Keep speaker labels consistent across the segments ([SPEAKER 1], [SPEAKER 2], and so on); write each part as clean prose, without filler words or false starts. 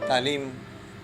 [SPEAKER 1] تعلیم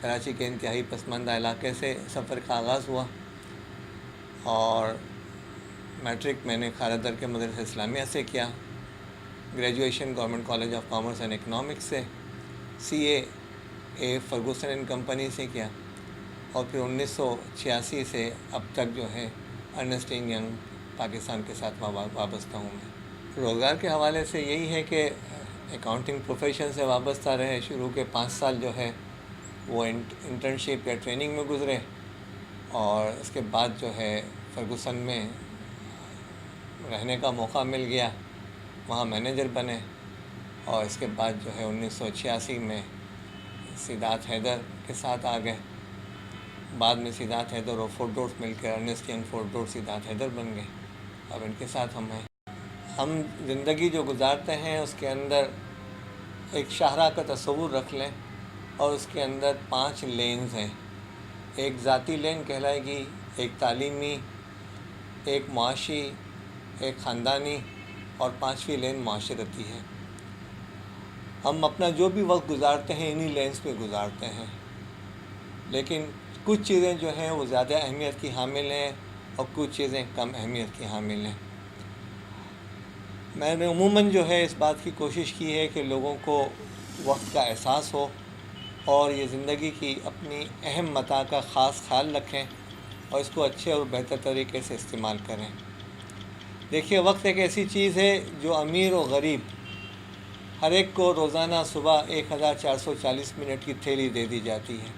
[SPEAKER 1] کراچی کے انتہائی پسماندہ علاقے سے سفر کا آغاز ہوا اور میٹرک میں نے کھارا کے مدرسہ اسلامیہ سے کیا. Graduation government college of commerce and economics سے. CA فرگوسن اینڈ کمپنی سے کیا اور پھر 1986 سے اب تک جو ہے ارنسٹ اینڈ ینگ پاکستان کے ساتھ وابستہ ہوں میں. روزگار کے حوالے سے یہی ہے کہ اکاؤنٹنگ پروفیشن سے وابستہ رہے. شروع کے 5 سال جو ہے وہ انٹرنشپ یا ٹریننگ میں گزرے اور اس کے بعد جو ہے فرگوسن میں رہنے کا موقع مل گیا, وہاں مینیجر بنے اور اس کے بعد جو ہے 1986 میں سیدات حیدر کے ساتھ آ گئے. بعد میں سیدات حیدر اور فورٹ ڈورس مل کے ارنسٹ ینگ فورٹ ڈورس سیدات حیدر بن گئے. اب ان کے ساتھ ہم ہیں. ہم زندگی جو گزارتے ہیں اس کے اندر ایک شاہراہ کا تصور رکھ لیں اور اس کے اندر 5 لینز ہیں. ایک ذاتی لین کہلائے گی, ایک تعلیمی, ایک معاشی, ایک خاندانی اور 5ویں لین معاشرتی ہے. ہم اپنا جو بھی وقت گزارتے ہیں انہی لینز پہ گزارتے ہیں, لیکن کچھ چیزیں جو ہیں وہ زیادہ اہمیت کی حامل ہیں اور کچھ چیزیں کم اہمیت کی حامل ہیں. میں نے عموماً جو ہے اس بات کی کوشش کی ہے کہ لوگوں کو وقت کا احساس ہو اور یہ زندگی کی اپنی اہم متاع کا خاص خیال رکھیں اور اس کو اچھے اور بہتر طریقے سے استعمال کریں. دیکھیے, وقت ایک ایسی چیز ہے جو امیر و غریب ہر ایک کو روزانہ صبح 1440 منٹ کی تھیلی دے دی جاتی ہے.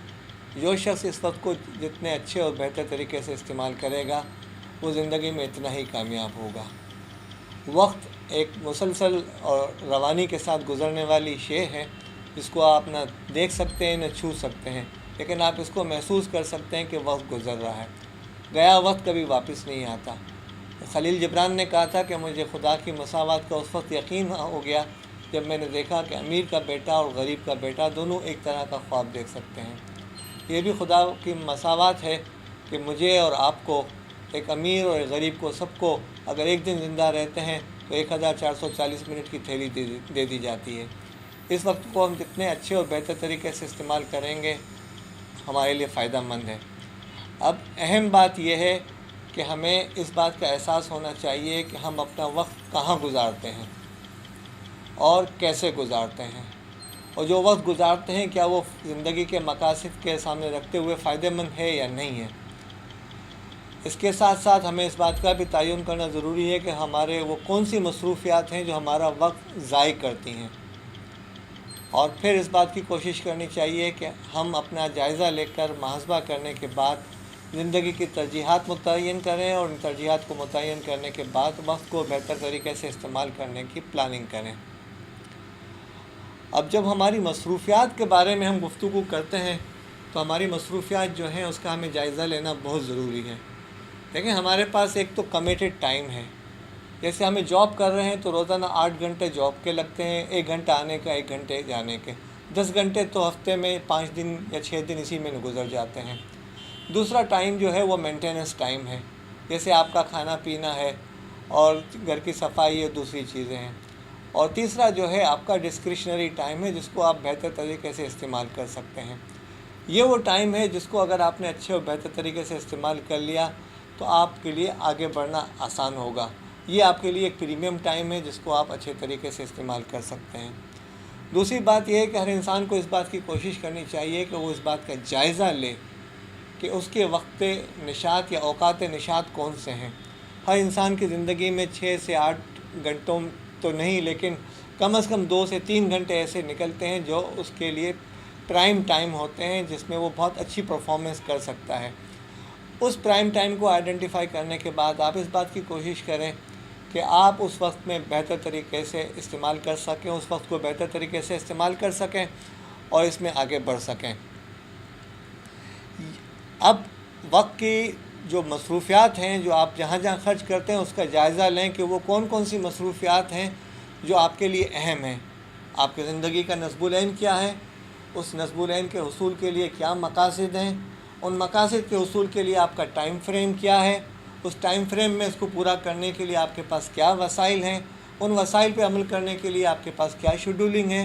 [SPEAKER 1] جو شخص اس وقت کو جتنے اچھے اور بہتر طریقے سے استعمال کرے گا وہ زندگی میں اتنا ہی کامیاب ہوگا. وقت ایک مسلسل اور روانی کے ساتھ گزرنے والی شے ہے جس کو آپ نہ دیکھ سکتے ہیں نہ چھو سکتے ہیں, لیکن آپ اس کو محسوس کر سکتے ہیں کہ وقت گزر رہا ہے. گیا وقت کبھی واپس نہیں آتا. خلیل جبران نے کہا تھا کہ مجھے خدا کی مساوات کا اس وقت یقین ہو گیا جب میں نے دیکھا کہ امیر کا بیٹا اور غریب کا بیٹا دونوں ایک طرح کا خواب دیکھ سکتے ہیں. یہ بھی خدا کی مساوات ہے کہ مجھے اور آپ کو, ایک امیر اور ایک غریب کو, سب کو اگر ایک دن زندہ رہتے ہیں تو 1440 منٹ کی تھیلی دے دی جاتی ہے. اس وقت کو ہم جتنے اچھے اور بہتر طریقے سے استعمال کریں گے ہمارے لیے فائدہ مند ہے. اب اہم بات یہ ہے کہ ہمیں اس بات کا احساس ہونا چاہیے کہ ہم اپنا وقت کہاں گزارتے ہیں اور کیسے گزارتے ہیں, اور جو وقت گزارتے ہیں کیا وہ زندگی کے مقاصد کے سامنے رکھتے ہوئے فائدہ مند ہے یا نہیں ہے. اس کے ساتھ ساتھ ہمیں اس بات کا بھی تعین کرنا ضروری ہے کہ ہمارے وہ کون سی مصروفیات ہیں جو ہمارا وقت ضائع کرتی ہیں, اور پھر اس بات کی کوشش کرنی چاہیے کہ ہم اپنا جائزہ لے کر محاسبہ کرنے کے بعد زندگی کی ترجیحات متعین کریں اور ان ترجیحات کو متعین کرنے کے بعد وقت کو بہتر طریقے سے استعمال کرنے کی پلاننگ کریں. اب جب ہماری مصروفیات کے بارے میں ہم گفتگو کرتے ہیں تو ہماری مصروفیات جو ہیں اس کا ہمیں جائزہ لینا بہت ضروری ہے. دیکھیں, ہمارے پاس ایک تو کمیٹڈ ٹائم ہے. جیسے ہمیں جاب کر رہے ہیں تو روزانہ 8 گھنٹے جاب کے لگتے ہیں, 1 گھنٹہ آنے کا 1 گھنٹے جانے کے, 10 گھنٹے تو ہفتے میں 5 دن یا 6 دن اسی میں گزر جاتے ہیں. دوسرا ٹائم جو ہے وہ مینٹیننس ٹائم ہے, جیسے آپ کا کھانا پینا ہے اور گھر کی صفائی اور دوسری چیزیں ہیں. اور تیسرا جو ہے آپ کا ڈسکریشنری ٹائم ہے جس کو آپ بہتر طریقے سے استعمال کر سکتے ہیں. یہ وہ ٹائم ہے جس کو اگر آپ نے اچھے اور بہتر طریقے سے استعمال کر لیا تو آپ کے لیے آگے بڑھنا آسان ہوگا. یہ آپ کے لیے ایک پریمیم ٹائم ہے جس کو آپ اچھے طریقے سے استعمال کر سکتے ہیں. دوسری بات یہ ہے کہ ہر انسان کو اس بات کی کوشش کرنی چاہیے کہ وہ اس بات کا جائزہ لے کہ اس کے وقت نشاط یا اوقات نشاط کون سے ہیں. ہر انسان کی زندگی میں 6 سے 8 گھنٹوں تو نہیں, لیکن کم از کم 2 سے 3 گھنٹے ایسے نکلتے ہیں جو اس کے لیے پرائم ٹائم ہوتے ہیں جس میں وہ بہت اچھی پرفارمنس کر سکتا ہے. اس پرائم ٹائم کو آئیڈینٹیفائی کرنے کے بعد آپ اس بات کی کوشش کریں کہ آپ اس وقت میں بہتر طریقے سے استعمال کر سکیں, اس وقت کو بہتر طریقے سے استعمال کر سکیں اور اس میں آگے بڑھ سکیں. اب وقت کی جو مصروفیات ہیں جو آپ جہاں جہاں خرچ کرتے ہیں اس کا جائزہ لیں کہ وہ کون کون سی مصروفیات ہیں جو آپ کے لیے اہم ہیں. آپ کی زندگی کا نصب العین کیا ہے, اس نصب العین کے حصول کے لیے کیا مقاصد ہیں, ان مقاصد کے حصول کے لیے آپ کا ٹائم فریم کیا ہے, اس ٹائم فریم میں اس کو پورا کرنے کے لیے آپ کے پاس کیا وسائل ہیں, ان وسائل پہ عمل کرنے کے لیے آپ کے پاس کیا شیڈولنگ ہے,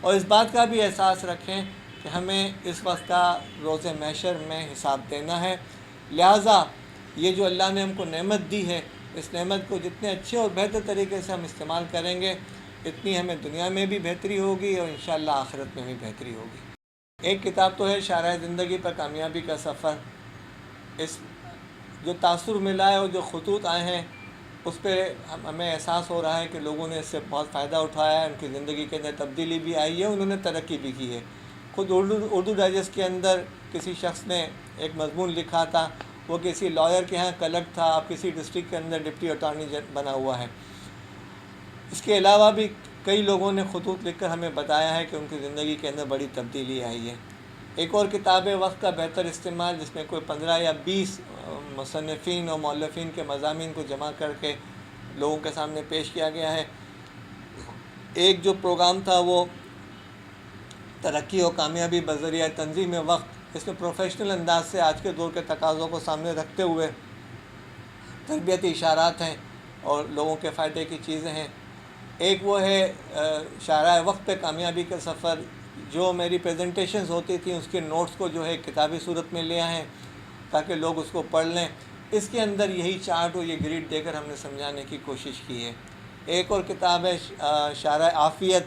[SPEAKER 1] اور اس بات کا بھی احساس رکھیں کہ ہمیں اس وقت کا روز محشر میں حساب دینا ہے، لہٰذا یہ جو اللہ نے ہم کو نعمت دی ہے، اس نعمت کو جتنے اچھے اور بہتر طریقے سے ہم استعمال کریں گے، اتنی ہمیں دنیا میں بھی بہتری ہوگی اور انشاءاللہ آخرت میں بھی بہتری ہوگی۔ ایک کتاب تو ہے شارح زندگی پر کامیابی کا سفر، اس جو تاثر ملا ہے اور جو خطوط آئے ہیں اس پہ ہمیں احساس ہو رہا ہے کہ لوگوں نے اس سے بہت فائدہ اٹھایا ہے، ان کی زندگی کے اندر تبدیلی بھی آئی ہے، انہوں نے ترقی بھی کی ہے۔ خود اردو ڈائجسٹ کے اندر کسی شخص نے ایک مضمون لکھا تھا، وہ کسی لائر کے ہاں کلرک تھا، اب کسی ڈسٹرکٹ کے اندر ڈپٹی اٹارنی بنا ہوا ہے۔ اس کے علاوہ بھی کئی لوگوں نے خطوط لکھ کر ہمیں بتایا ہے کہ ان کی زندگی کے اندر بڑی تبدیلی آئی ہے۔ ایک اور کتاب ہے وقت کا بہتر استعمال، جس میں کوئی 15 یا 20 مصنفین اور مؤلفین کے مضامین کو جمع کر کے لوگوں کے سامنے پیش کیا گیا ہے۔ ایک جو پروگرام تھا وہ ترقی و کامیابی بذریعہ تنظیم وقت، اس میں پروفیشنل انداز سے آج کے دور کے تقاضوں کو سامنے رکھتے ہوئے تربیتی اشارات ہیں اور لوگوں کے فائدے کی چیزیں ہیں۔ ایک وہ ہے شارح وقت پہ کامیابی کا سفر، جو میری پریزنٹیشنز ہوتی تھیں اس کے نوٹس کو جو ہے کتابی صورت میں لے آئے ہیں تاکہ لوگ اس کو پڑھ لیں۔ اس کے اندر یہی چارٹ اور یہ گریڈ دے کر ہم نے سمجھانے کی کوشش کی ہے۔ ایک اور کتاب ہے شارح عافیت،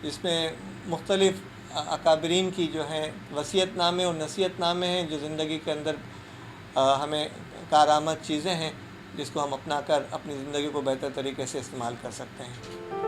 [SPEAKER 1] جس میں مختلف اکابرین کی جو ہیں وصیت نامے اور نصیحت نامے ہیں، جو زندگی کے اندر ہمیں کارآمد چیزیں ہیں جس کو ہم اپنا کر اپنی زندگی کو بہتر طریقے سے استعمال کر سکتے ہیں۔